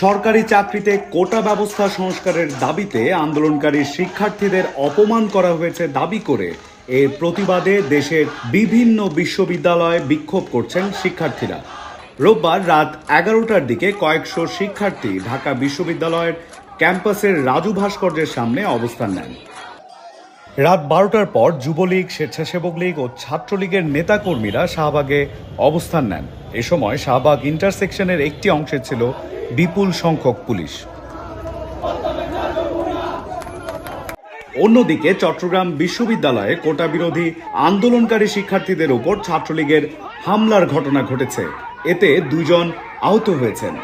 সরকারি চাকরিতে কোটা ব্যবস্থা সংস্কারের দাবিতে আন্দোলনকারী শিক্ষার্থীদের অপমান করা হয়েছে দাবি করে এর প্রতিবাদে দেশের বিভিন্ন বিশ্ববিদ্যালয়ে বিক্ষোভ করছেন শিক্ষার্থীরা। রোববার রাত 11টার দিকে কয়েকশো শিক্ষার্থী ঢাকা বিশ্ববিদ্যালয়ের ক্যাম্পাসের রাজু ভাস্কর্যের সামনে অবস্থান নেন। রাত 12টার পর যুবলীগ, স্বেচ্ছাসেবক লীগ ও ছাত্রলীগের নেতাকর্মীরা শাহবাগে অবস্থান নেন। এ সময় শাহবাগ ইন্টারসেকশনের একটি অংশে ছিল বিপুল সংখ্যক পুলিশ। অন্যদিকে চট্টগ্রাম বিশ্ববিদ্যালয়ে কোটা বিরোধী আন্দোলনকারী শিক্ষার্থীদের উপর ছাত্রলীগের হামলার ঘটনা ঘটেছে। এতে 2 জন আহত হয়েছেন।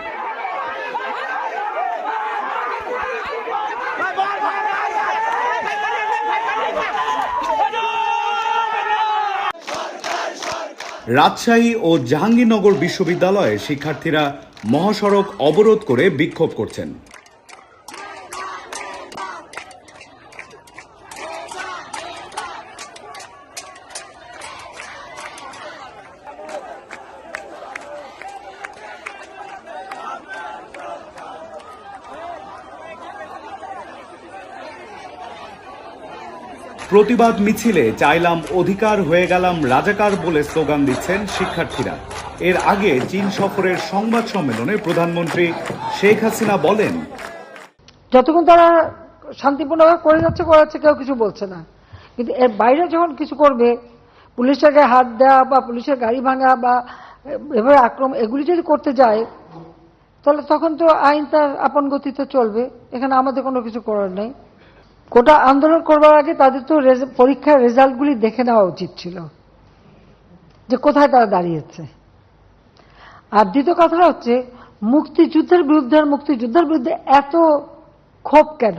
রাজশাহী ও জাহাঙ্গীরনগর বিশ্ববিদ্যালয়ে শিক্ষার্থীরা মহাসড়ক অবরোধ করে বিক্ষোভ করছেন। প্রতিবাদ মিছিলে চাইলাম অধিকার, হয়ে গেলাম রাজাকার বলে স্লোগান দিচ্ছেন শিক্ষার্থীরা। এর আগে চীন সফরের সংবাদ সম্মেলনে প্রধানমন্ত্রী শেখ হাসিনা বলেন, যতক্ষণ তারা শান্তিপূর্ণভাবে করে যাচ্ছে কেউ কিছু বলছে না, কিন্তু এর বাইরে যখন কিছু করবে, পুলিশের গায়ে হাত দেওয়া বা পুলিশের গাড়ি ভাঙা বা এভাবে আক্রমণ, এগুলি যদি করতে যায় তাহলে তখন তো আইন তার আপন গতিতে চলবে। এখানে আমাদের কোনো কিছু করার নেই। কোটা আন্দোলন করবার আগে তাদের তো পরীক্ষার রেজাল্টগুলি দেখে নেওয়া উচিত ছিল যে কোথায় তারা দাঁড়িয়েছে। আর দ্বিতীয় কথা হচ্ছে, মুক্তিযুদ্ধের বিরুদ্ধে এত ক্ষোভ কেন?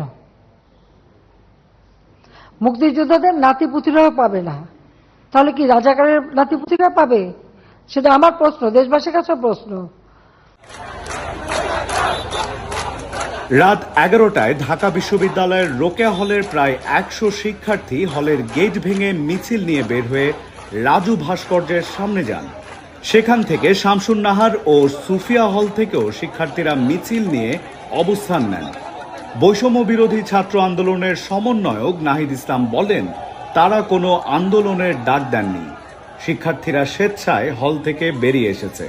মুক্তিযোদ্ধাদের নাতিপুতিরাও পাবে না, তাহলে কি রাজাকারের নাতিপুতিরা পাবে? সেটা আমার প্রশ্ন, দেশবাসীর কাছে প্রশ্ন। রাত 11টায় ঢাকা বিশ্ববিদ্যালয়ের রোকেয়া হলের প্রায় 100 শিক্ষার্থী হলের গেট ভেঙে মিছিল নিয়ে বের হয়ে রাজু ভাস্কর্যের সামনে যান। সেখান থেকে শামসুন নাহার ও সুফিয়া হল থেকেও শিক্ষার্থীরা মিছিল নিয়ে অবস্থান নেন। বৈষম্য বিরোধী ছাত্র আন্দোলনের সমন্বয়ক নাহিদ ইসলাম বলেন, তারা কোনো আন্দোলনের ডাক দেননি, শিক্ষার্থীরা স্বেচ্ছায় হল থেকে বেরিয়ে এসেছে।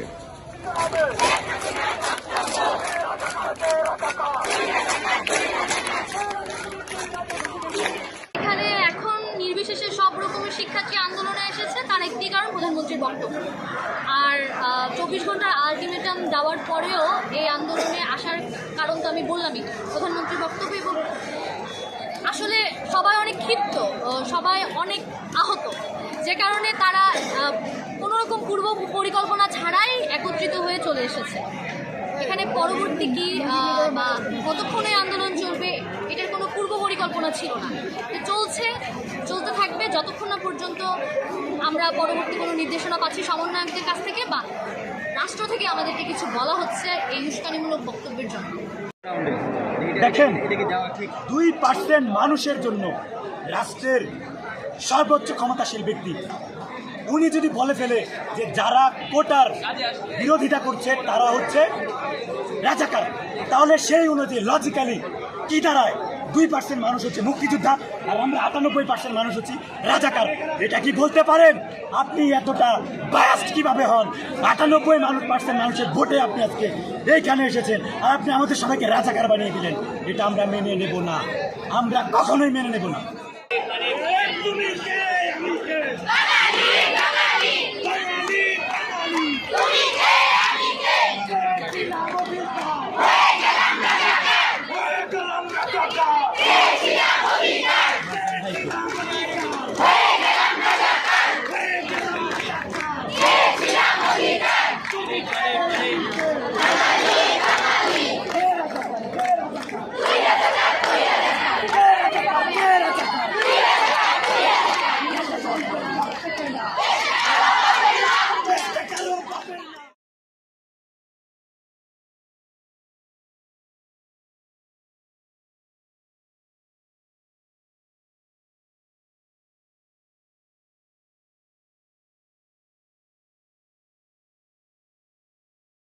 সব রকমের শিক্ষার্থী আন্দোলনে এসেছে, তার একটি কারণ প্রধানমন্ত্রীর বক্তব্য। আর 24 ঘন্টার আলটিমেটাম দেওয়ার পরেও এই আন্দোলনে আসার কারণ তো আমি বললামই, প্রধানমন্ত্রীর বক্তব্য। এবং আসলে সবাই অনেক ক্ষিপ্ত, সবাই অনেক আহত, যে কারণে তারা কোনোরকম পূর্ব পরিকল্পনা ছাড়াই একত্রিত হয়ে চলে এসেছে এখানে। পরবর্তী কি বা কতক্ষণে আন্দোলন চলবে এটার কোনো পূর্ব পরিকল্পনা ছিল না। চলতে থাকবে যতক্ষণ না পর্যন্ত আমরা পরবর্তী কোনো নির্দেশনা পাচ্ছি সমন্বয়কদের কাছ থেকে বা রাষ্ট্র থেকে আমাদেরকে কিছু বলা হচ্ছে এই উস্কানিমূলক বক্তব্যের জন্য। দেখেন, 2% মানুষের জন্য রাষ্ট্রের সর্বোচ্চ ক্ষমতাশীল ব্যক্তি উনি যদি বলে ফেলে যে যারা কোটার বিরোধিতা করছে তারা হচ্ছে রাজাকার, তাহলে সেই অনুযায়ী লজিক্যালি কি দাঁড়ায়? 2% মানুষ হচ্ছে মুক্তিযোদ্ধা আর আমরা 98% মানুষ হচ্ছি রাজাকার। এটা কি বলতে পারেন? আপনি এতটা বায়াসড কিভাবে হন? 98% মানুষের ভোটে আপনি আজকে এইখানে এসেছেন আর আপনি আমাদের সবাইকে রাজাকার বানিয়ে দিলেন। এটা আমরা মেনে নেব না, আমরা কখনোই মেনে নেব না।